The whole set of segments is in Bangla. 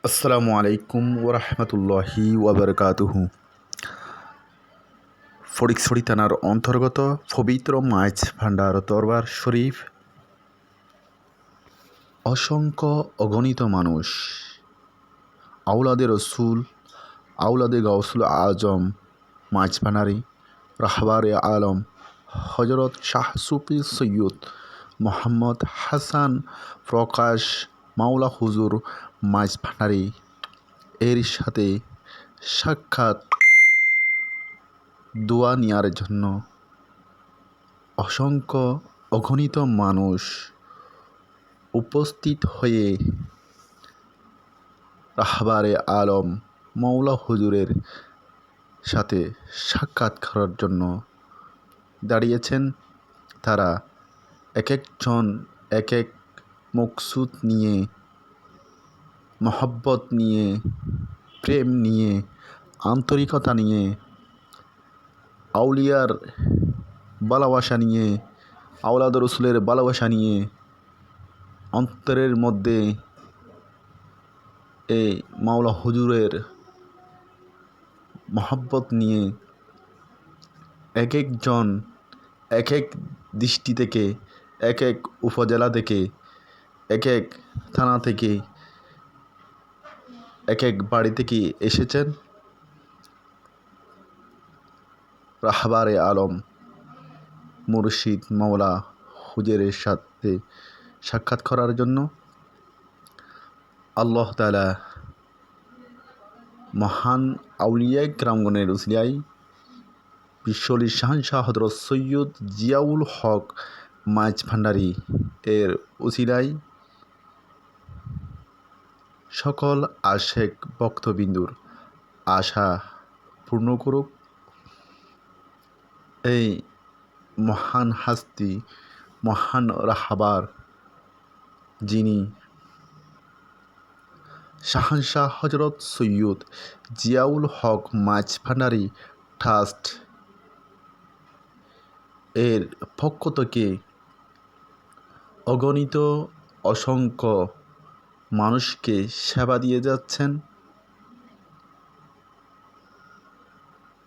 আসসালামু আলাইকুম ওরহমতুল্লাহি ওবরকাতুহু। ফটিকছড়ি থানার অন্তর্গত পবিত্র মাছ ভান্ডার দরবার শরীফ অসংখ্য অগণিত মানুষ আউলাদে রসুল আউলাদে গাউসুল আজম মাছ ভান্ডারি রাহবারে আলম হজরত শাহ সুফি সৈয়দ মোহাম্মদ হাসান প্রকাশ মাওলা হুজুর মাছ ভান্ডারি এর সাথে সাক্ষাৎ দোয়া নেওয়ার জন্য অসংখ্য অগণিত মানুষ উপস্থিত হয়ে রাহবারে আলম মাওলা হুজুরের সাথে সাক্ষাৎ করার জন্য দাঁড়িয়েছেন। তারা এক একজন এক এক মকসুদ নিয়ে, মহব্বত নিয়ে, প্রেম নিয়ে, আন্তরিকতা নিয়ে, আউলিয়ার ভালোবাসা নিয়ে, আওলাদ রসুলের ভালোবাসা নিয়ে, অন্তরের মধ্যে এই মাওলা হুজুরের মহব্বত নিয়ে এক একজন এক এক দৃষ্টি থেকে, এক এক উপজেলা থেকে, এক এক থানা থেকে, এক এক বাড়ি থেকে এসেছেন রাহবারে আলম মুর্শিদ মাওলা হুজুরের সাথে সাক্ষাৎ করার জন্য। আল্লাহ তাআলা মহান আউলিয়া গ্রামগণের উসিলায় বিশ্বলি শাহনশাহ হযরত সৈয়দ জিয়াউল হক মাছ ভান্ডারি এর উসিলায় সকল আশেক ভক্তবিন্দুর আশা পূর্ণ করুক। এই মহান হাস্তি, মহান রাহবার, যিনি শাহনশাহ হযরত সৈয়দ জিয়াউল হক মাছ ভান্ডারি ট্রাস্ট এর পক্ষ থেকে অগণিত অসংখ্য মানুষকে সেবা দিয়ে যাচ্ছেন।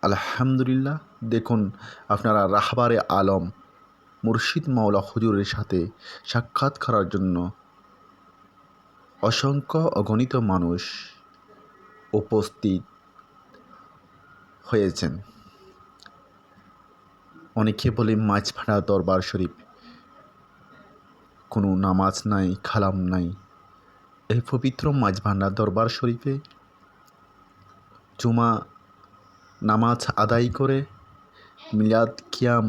আলহামদুলিল্লাহ। দেখুন, আপনারা রাহবারে আলম মুর্শিদ মাওলা হুজুরের সাথে সাক্ষাৎ করার জন্য অসংখ্য অগণিত মানুষ উপস্থিত হয়েছেন। অনেকে বলে মাছ ভান্ডার দরবার শরীফ কোনো নামাজ নাই, খালাম নাই। এই পবিত্র মাছ ভান্ডার দরবার শরীফে জুমা নামাজ আদায় করে, মিলাদ কিয়াম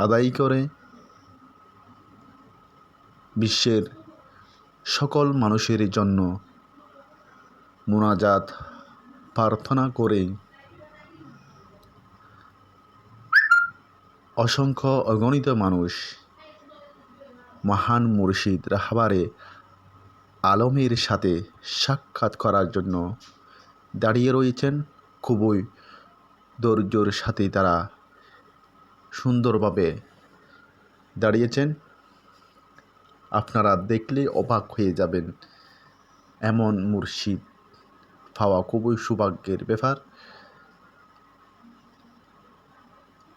আদায় করে, বিশ্বের সকল মানুষের জন্য মুনাজাত প্রার্থনা করে অসংখ্য অগণিত মানুষ মহান মুর্শিদ রাহবারে আলমের সাথে সাক্ষাৎ করার জন্য দাঁড়িয়ে রয়েছেন। খুবই ধৈর্যের সাথে তারা সুন্দরভাবে দাঁড়িয়েছেন। আপনারা দেখলে অবাক হয়ে যাবেন। এমন মুর্শিদ পাওয়া খুবই সৌভাগ্যের ব্যাপার।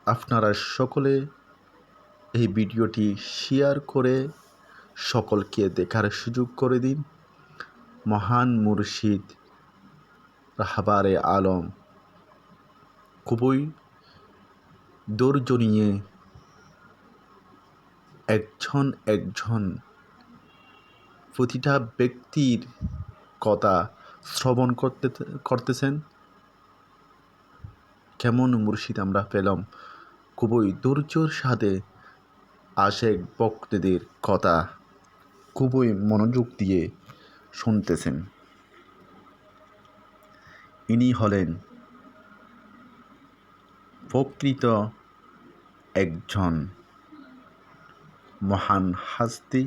আপনারা সকলে এই ভিডিওটি শেয়ার করে সকলকে দেখার সুযোগ করে দিন। মহান মুর্শিদ রাহবারে আলম খুবই ধৈর্য নিয়ে একজন একজন প্রতিটা ব্যক্তির কথা শ্রবণ করতেছেন। কেমন মুর্শিদ আমরা পেলাম, খুবই ধৈর্যের সাথে আশেক ভক্তদের কথা খুবই মনোযোগ দিয়ে শুনতেছেন। ইনি হলেন প্রকৃত একজন মহান হাস্তি।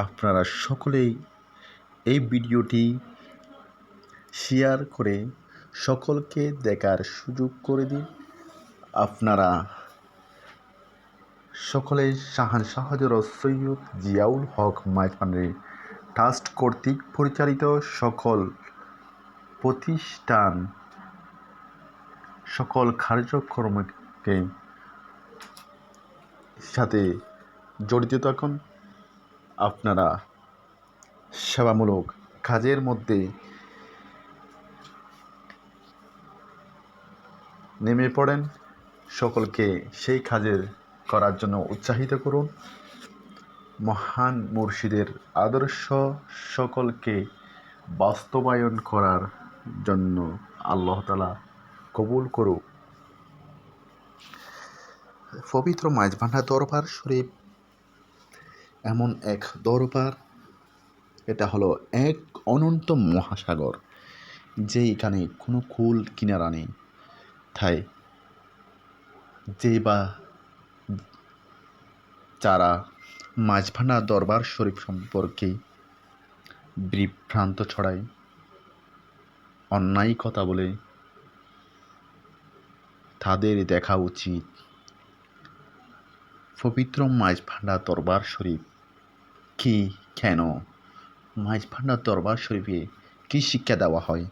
আপনারা সকলেই এই ভিডিওটি শেয়ার করে সকলকে দেখার সুযোগ করে দিন। আপনারা সকলে শাহনশাহ হযরত সৈয়দ জিয়াউল হক মাছ ভান্ডারি ট্রাস্ট কর্তৃক পরিচালিত সকল প্রতিষ্ঠান সকল কার্যক্রমকে সাথে জড়িত থাকুন। আপনারা সেবামূলক কাজের মধ্যে নেমে পড়েন, সকলকে সেই কাজের করার জন্য উৎসাহিত করুন। মহান মুর্শিদের আদর্শ সকলকে বাস্তবায়ন করার জন্য আল্লাহ তাআলা কবুল করুক। পবিত্র মাঝভান্ডার দরবার শরীফ এমন এক দরবার, এটা হলো এক অনন্ত মহাসাগর, যেখানে কোনো কুল কিনারা নেই। তাই যারা মাঝভান্ডার দরবার শরীফ সম্পর্কে বিভ্রান্ত ছড়ায়, অন্যায় কথা বলে, তাদের দেখা উচিত পবিত্র মাঝভান্ডার দরবার শরীফ কি, কেন, মাঝভান্ডার দরবার শরীফে কী শিক্ষা দেওয়া হয়।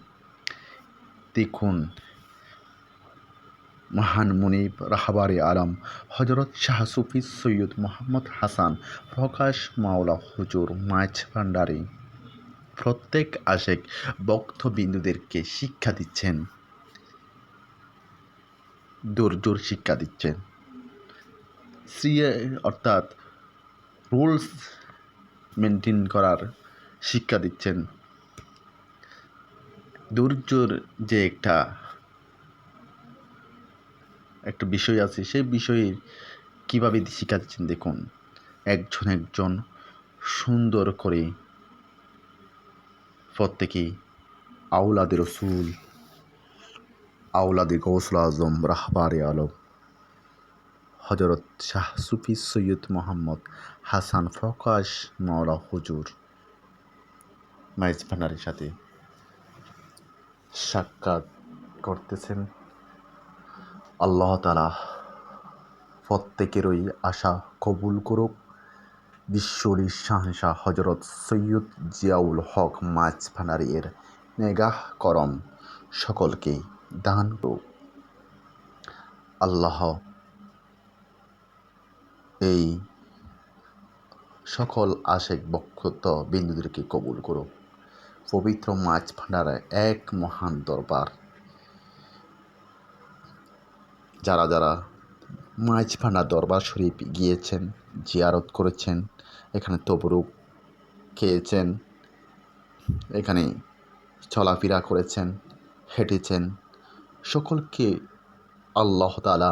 দেখুন, মহান মুনিব রাহবারে আলম হজরত শাহ সুফি সৈয়দ মোহাম্মদ হাসান প্রকাশ মাওলা হুজুর মাঝভান্ডারে প্রত্যেক আশেক ভক্তবিন্দুদেরকে শিক্ষা দিচ্ছেন, ধৈর্যর শিক্ষা দিচ্ছেন, অর্থাৎ রুলস মেনটেন করার শিক্ষা দিচ্ছেন। ধৈর্যর যে একটা বিষয় আছে, সেই বিষয়ে কীভাবে শিক্ষা দিচ্ছেন দেখুন। একজন সুন্দর করে প্রত্যেকে আওলাদে রসুল, আওলাদে গৌসুল আজম রাহবারে আলম হজরত শাহ সুফি সৈয়দ মোহাম্মদ হাসান প্রকাশ মাওলা হুজুর মাঝভান্ডারের সাথে সাক্ষাৎ করতেছেন। আল্লাহ তাআলা প্রত্যেকেরই আশা কবুল করুক। বিশ্বরী শাহনশাহ হজরত সৈয়দ জিয়াউল হক মাঝভান্ডারী এর নেগাহ করম সকলকে দান করুক। আল্লাহ এই সকল আশেক ভক্ত বিন্দুদেরকে কবুল করুক। পবিত্র মাঝভান্ডারে এক মহান দরবার। যারা যারা মাঝভান্ডার দরবার শরীফ গিয়েছেন, জিয়ারত করেছেন, এখানে তবরুক খেয়েছেন, এখানে চলাফেরা করেছেন, হেঁটেছেন, সকলকে আল্লাহ তাআলা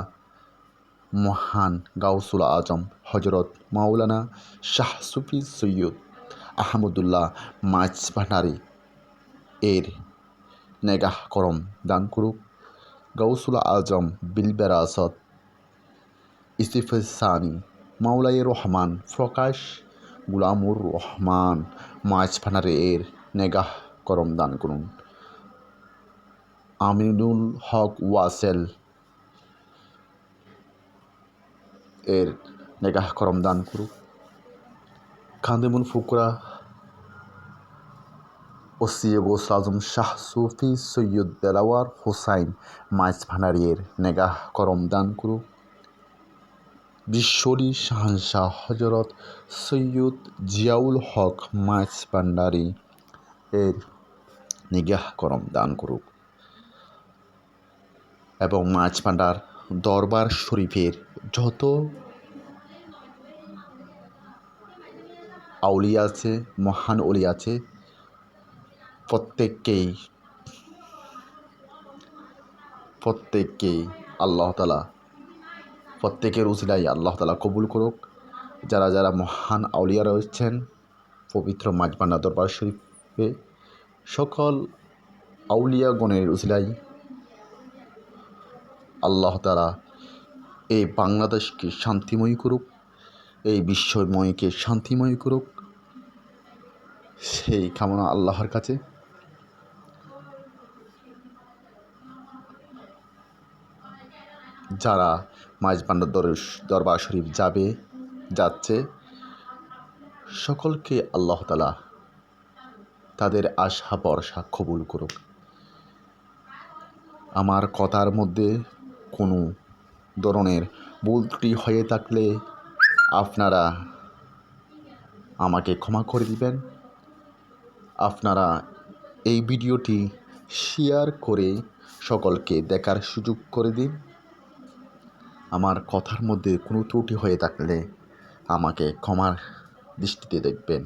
মহান গাউসুল আজম হজরত মাওলানা শাহ সুফি সৈয়দ আহমদুল্লাহ মাঝভান্ডারী এর নেগাহ করম দান করুক। গাউসুল আজম বিলবেরাসত ইস্তিফসানি মাওলাই রহমান প্রকাশ গুলামুর রহমান মাঝভান্ডারী এর নেগাহ করম দান করুন। আমিনুল হক ওয়াসেল এর নেগাহ করম দান করুক। খাদেমুল ফুকরা ওসিয়ে গৌসুল আজম শাহ সুফি সৈয়দ দেলাওয়ার হোসাইন মাঝভান্ডারী এর নেগাহ করম দান করুক। বিশ্বরী শাহনশাহ হজরত সৈয়দ জিয়াউল হক মাঝভান্ডারী এর নিগাহ করম দান করুক। এবং মাঝভান্ডার দরবার শরীফের যত আউলিয়া আছে, মহান ওলি আছে, প্রত্যেককেই আল্লাহ তাআলা প্রত্যেকের উসিলায় আল্লাহ তাআলা কবুল করুক। যারা যারা মহান আউলিয়া রয়েছেন পবিত্র মাঝভান্ডার দরবার শরীফে, সকল আউলিয়াগণের উসিলায় আল্লাহ তাআলা এই বাংলাদেশকে শান্তিময় করুক, এই বিশ্বময়কে শান্তিময় করুক, সেই কামনা আল্লাহর কাছে। যারা মাঝভান্ডার দরবার শরীফ যাচ্ছে, সকলকে আল্লাহ তাআলা তাদের আশা ভরসা কবুল করুক। আমার কথার মধ্যে কোনো ধরনের ভুল ত্রুটি হয়ে থাকলে আপনারা আমাকে ক্ষমা করে দিবেন। আপনারা এই ভিডিওটি শেয়ার করে সকলকে দেখার সুযোগ করে দিন। আমার কথার মধ্যে কোনো ত্রুটি হয়ে থাকলে আমাকে ক্ষমার দৃষ্টিতে দেখবেন।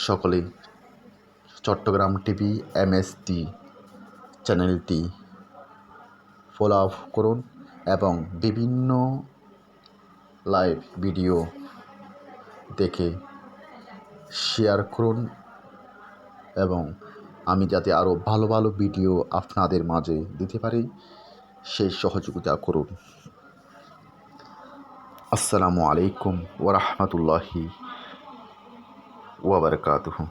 সকলেই চট্টগ্রাম টিভি MST চ্যানেলটি ফলো আপ করুন এবং বিভিন্ন লাইভ ভিডিও দেখে শেয়ার করুন এবং আমি যাতে আরও ভালো ভালো ভিডিও আপনাদের মাঝে দিতে পারি সেই সহযোগিতা করুন। আসসালামু আলাইকুম ওয়া রাহমাতুল্লাহি ওয়া বারাকাতুহু।